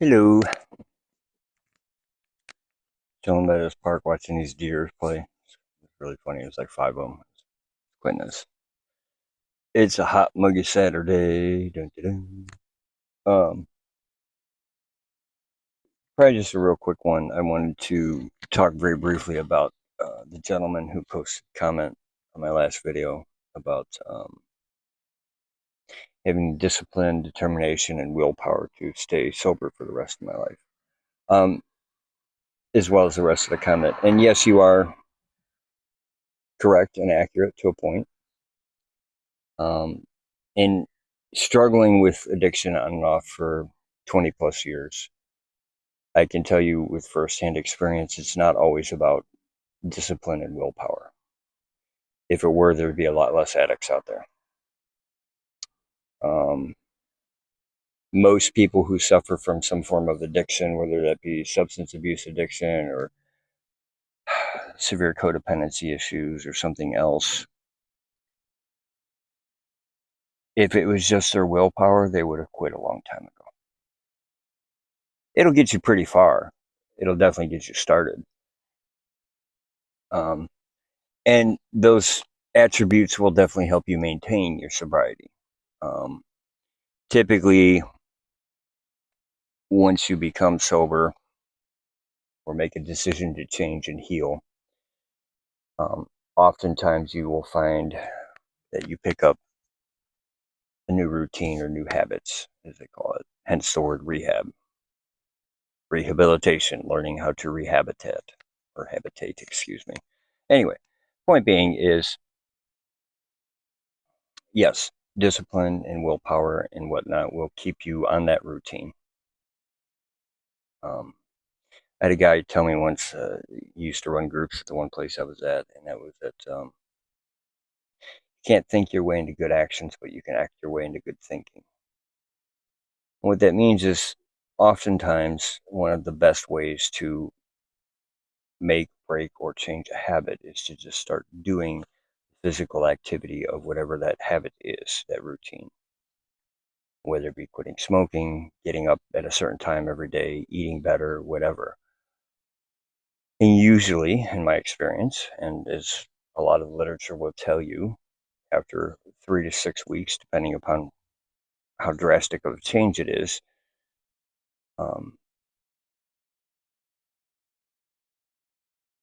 Hello. Chilling by this park watching these deer play. It's really funny. It was like five of them. Quite nice. It's a hot, muggy Saturday. Dun, dun, dun. Probably just a real quick one. I wanted to talk very briefly about the gentleman who posted a comment on my last video about having discipline, determination, and willpower to stay sober for the rest of my life, um, as well as the rest of the comment. And yes, you are correct and accurate to a point. In struggling with addiction on and off for 20 plus years, I can tell you with firsthand experience, it's not always about discipline and willpower. If it were, there'd be a lot less addicts out there. Um, Most people who suffer from some form of addiction, whether that be substance abuse addiction or severe codependency issues or something else, if it was just their willpower, they would have quit a long time ago. It'll get you pretty far. It'll definitely get you started. Um, and those attributes will definitely help you maintain your sobriety. Um, Typically, once you become sober or make a decision to change and heal, um, oftentimes you will find that you pick up a new routine or new habits, as they call it. Hence the word rehab, rehabilitation, learning how to rehabitate or habitate, excuse me. Anyway, point being is yes, discipline and willpower and whatnot will keep you on that routine. Um, I had a guy tell me once he used to run groups at the one place I was at, and that was that you can't think your way into good actions, but you can act your way into good thinking. And what that means is oftentimes one of the best ways to make, break, or change a habit is to just start doing physical activity of whatever that habit is, that routine. Whether it be quitting smoking, getting up at a certain time every day, eating better, whatever. And usually, in my experience, and as a lot of literature will tell you, after 3 to 6 weeks, depending upon how drastic of a change it is, um,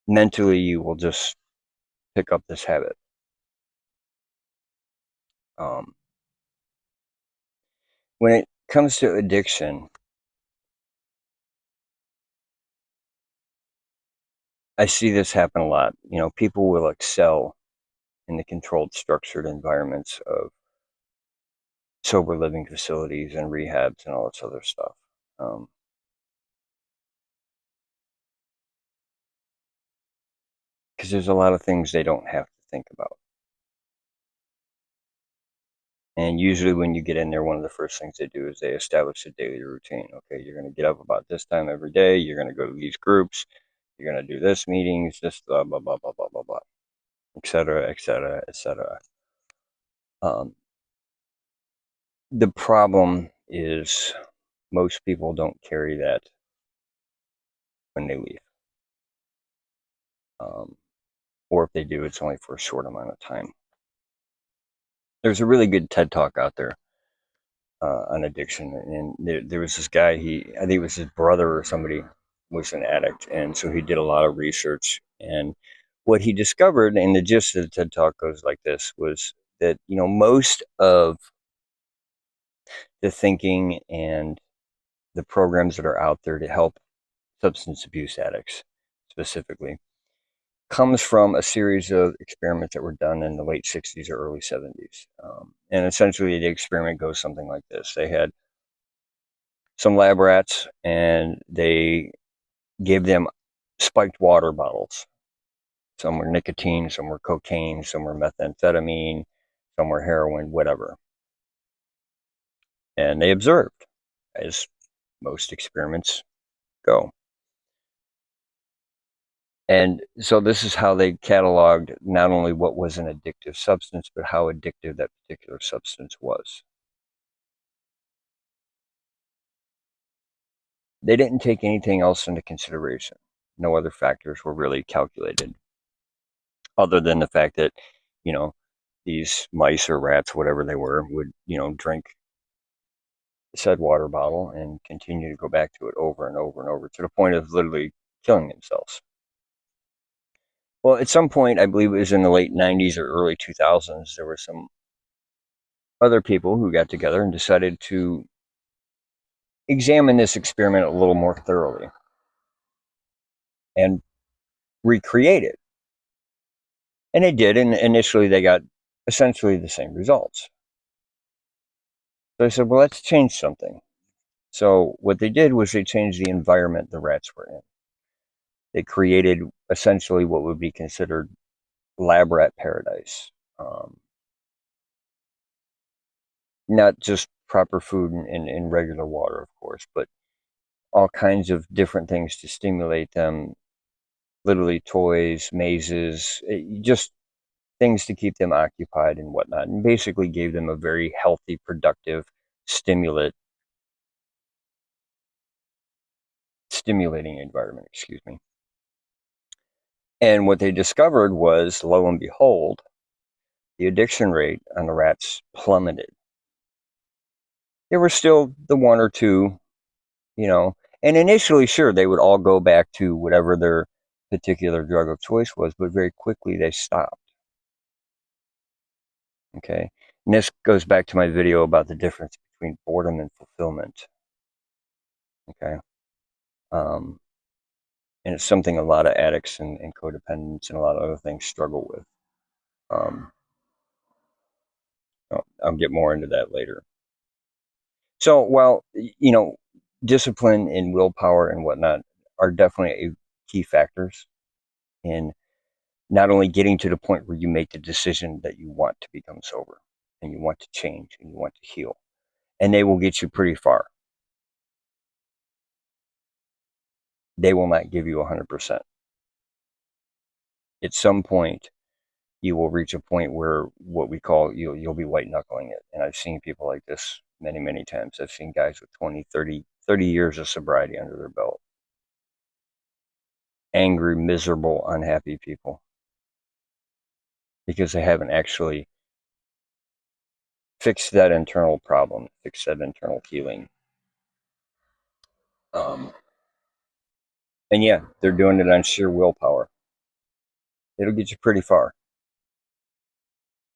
mentally you will just pick up this habit. Um, when it comes to addiction, I see this happen a lot. You know, people will excel in the controlled, structured environments of sober living facilities and rehabs and all this other stuff. Um, because there's a lot of things they don't have to think about. And usually, when you get in there, one of the first things they do is they establish a daily routine. Okay, you're going to get up about this time every day. You're going to go to these groups. You're going to do this meetings, this blah blah blah blah blah blah blah, etc. etc. etc. The problem is most people don't carry that when they leave, um, or if they do, it's only for a short amount of time. There's a really good TED talk out there on addiction, and there was this guy. I think it was his brother or somebody was an addict, and so he did a lot of research. And what he discovered, and the gist of the TED talk goes like this: was that most of the thinking and the programs that are out there to help substance abuse addicts specifically comes from a series of experiments that were done in the late 60s or early 70s. And essentially, the experiment goes something like this: they had some lab rats and they gave them spiked water bottles. Some were nicotine, some were cocaine, some were methamphetamine, some were heroin, whatever. And they observed, as most experiments go. And so this is how they cataloged not only what was an addictive substance, but how addictive that particular substance was. They didn't take anything else into consideration. No other factors were really calculated, other than the fact that, you know, these mice or rats, whatever they were, would, drink said water bottle and continue to go back to it over and over and over to the point of literally killing themselves. Well, at some point, I believe it was in the late 90s or early 2000s, there were some other people who got together and decided to examine this experiment a little more thoroughly and recreate it. And they did, and initially they got essentially the same results. So I said, well, let's change something. So what they did was they changed the environment the rats were in. They created essentially what would be considered lab rat paradise. Not just proper food and regular water, of course, but all kinds of different things to stimulate them, literally toys, mazes, just things to keep them occupied and whatnot, and basically gave them a very healthy, productive, stimulating environment, excuse me. And what they discovered was, lo and behold, the addiction rate on the rats plummeted. There were still the one or two, and initially, sure, they would all go back to whatever their particular drug of choice was, but very quickly they stopped. Okay. And this goes back to my video about the difference between boredom and fulfillment. Okay. Um, and it's something a lot of addicts and codependents and a lot of other things struggle with. Um, I'll get more into that later. So while, discipline and willpower and whatnot are definitely key factors in not only getting to the point where you make the decision that you want to become sober and you want to change and you want to heal, and they will get you pretty far. They will not give you 100%. At some point, you will reach a point where what we call you'll be white knuckling it. And I've seen people like this many, many times. I've seen guys with 20, 30 years of sobriety under their belt. Angry, miserable, unhappy people because they haven't actually fixed that internal problem, fixed that internal healing. And yeah, they're doing it on sheer willpower. It'll get you pretty far,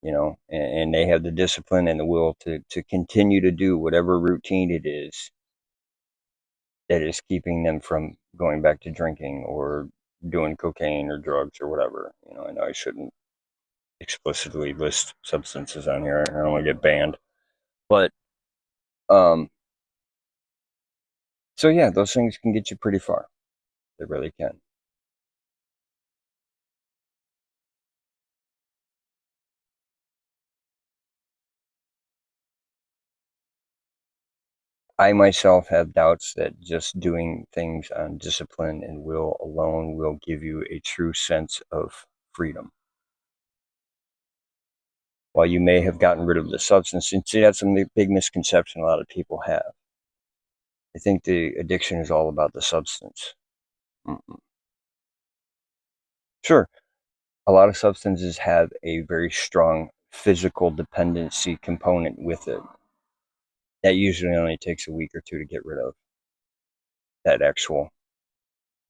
and they have the discipline and the will to continue to do whatever routine it is that is keeping them from going back to drinking or doing cocaine or drugs or whatever. I know I shouldn't explicitly list substances on here. I don't want to get banned. But so yeah, those things can get you pretty far. They really can. I myself have doubts that just doing things on discipline and will alone will give you a true sense of freedom. While you may have gotten rid of the substance, and see, that's a big misconception a lot of people have. I think the addiction is all about the substance. Mm-mm. Sure, a lot of substances have a very strong physical dependency component with it. That usually only takes a week or two to get rid of that actual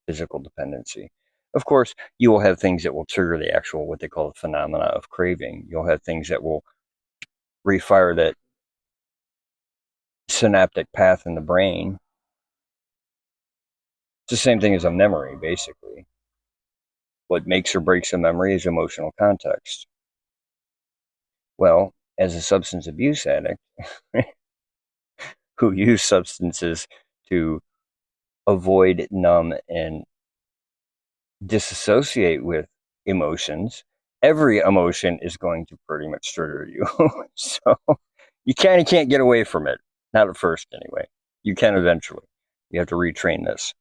physical dependency. Of course, you will have things that will trigger the actual, what they call the phenomena of craving. You'll have things that will refire that synaptic path in the brain. It's the same thing as a memory, basically. What makes or breaks a memory is emotional context. Well, as a substance abuse addict who use substances to avoid, numb, and disassociate with emotions, every emotion is going to pretty much trigger you. So you kind of can't get away from it. Not at first, anyway. You can eventually. You have to retrain this.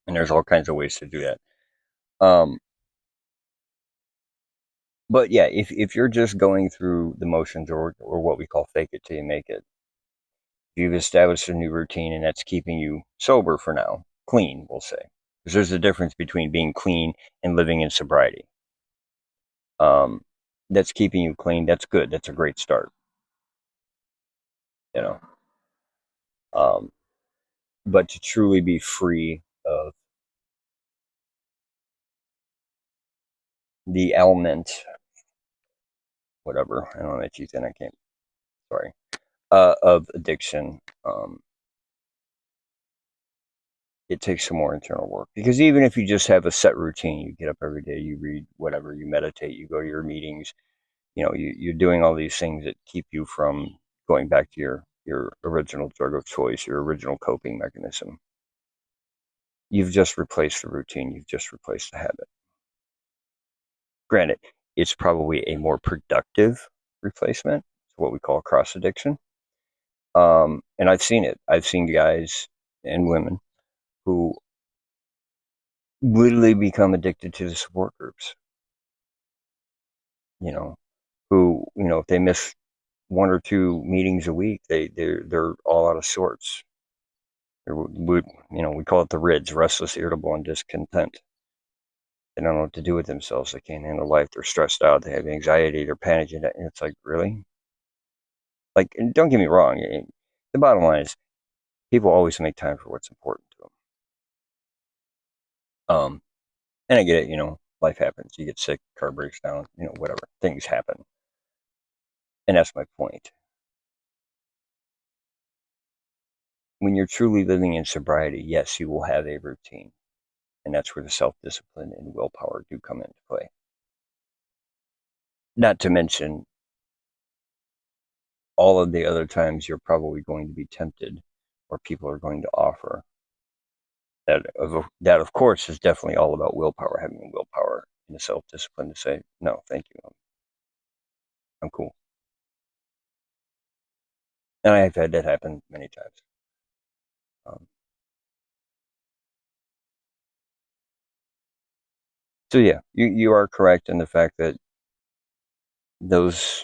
And there's all kinds of ways to do that. But yeah, if you're just going through the motions or what we call fake it till you make it, You've established a new routine and that's keeping you sober for now, clean, we'll say. Because there's a difference between being clean and living in sobriety. Um, that's keeping you clean. That's good. That's a great start. You know, um, but to truly be free of the element, whatever, I don't know that you think I can't. Sorry, of addiction. It takes some more internal work because even if you just have a set routine, you get up every day, you read whatever, you meditate, you go to your meetings, you're doing all these things that keep you from going back to your original drug of choice, your original coping mechanism. You've just replaced the routine, you've just replaced the habit. Granted, it's probably a more productive replacement. It's what we call cross addiction. And I've seen it. I've seen guys and women who literally become addicted to the support groups. You know, who if they miss one or two meetings a week, they're all out of sorts. We call it the RIDS: restless, irritable, and discontent. They don't know what to do with themselves. They can't handle life. They're stressed out. They have anxiety. They're panicking. And it's like, really? Like, and don't get me wrong. The bottom line is, people always make time for what's important to them. And I get it. Life happens. You get sick, car breaks down. Whatever. Things happen. And that's my point. When you're truly living in sobriety, yes, you will have a routine. And that's where the self-discipline and willpower do come into play. Not to mention all of the other times you're probably going to be tempted or people are going to offer. That of course, is definitely all about willpower, having willpower and the self-discipline to say, no, thank you. I'm cool. And I have had that happen many times. So yeah, you are correct in the fact that those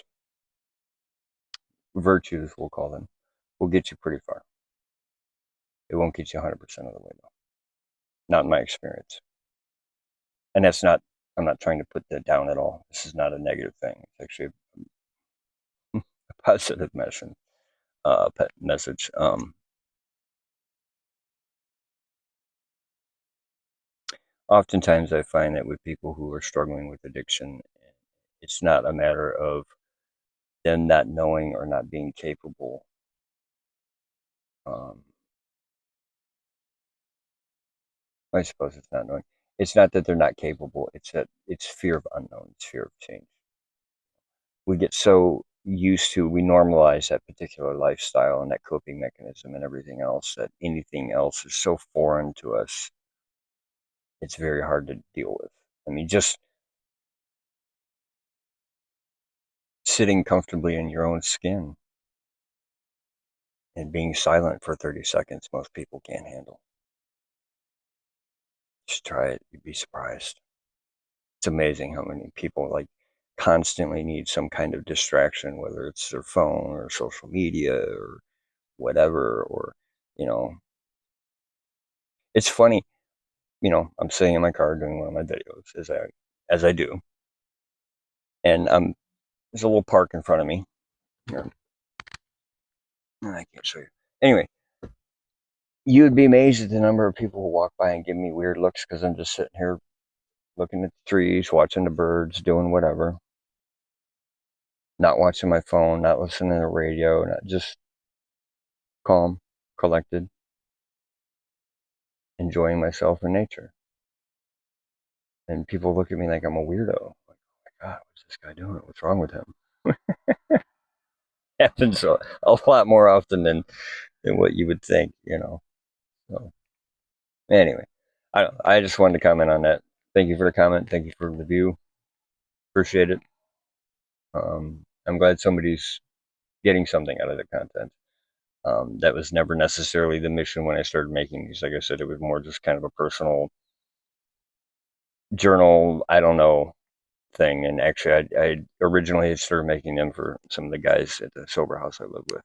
virtues, we'll call them, will get you pretty far. It won't get you 100% of the way, though. Not in my experience. And I'm not trying to put that down at all. This is not a negative thing. It's actually a positive message. Oftentimes I find that with people who are struggling with addiction, it's not a matter of them not knowing or not being capable. Um, I suppose it's not knowing. It's not that they're not capable. It's that it's fear of unknown. It's fear of change. We get so used to, we normalize that particular lifestyle and that coping mechanism and everything else, that anything else is so foreign to us. It's very hard to deal with. I mean, just sitting comfortably in your own skin and being silent for 30 seconds, most people can't handle. Just try it. You'd be surprised. It's amazing how many people constantly need some kind of distraction, whether it's their phone or social media or whatever, or, you know, it's funny, I'm sitting in my car doing one of my videos as I do. And there's a little park in front of me. Here. I can't show you. Anyway, you would be amazed at the number of people who walk by and give me weird looks because I'm just sitting here looking at the trees, watching the birds, doing whatever. Not watching my phone, not listening to the radio, not just calm, collected, enjoying myself in nature. And people look at me like I'm a weirdo. Like, oh my God, what's this guy doing? What's wrong with him? Happens a lot more often than what you would think. So anyway, I just wanted to comment on that. Thank you for the comment. Thank you for the view. Appreciate it. I'm glad somebody's getting something out of the content. That was never necessarily the mission when I started making these. Like I said, it was more just kind of a personal journal, I don't know, thing. And actually, I originally had started making them for some of the guys at the sober house I live with.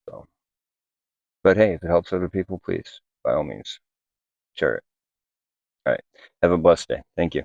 So But hey, if it helps other people, please, by all means, share it. All right. Have a blessed day. Thank you.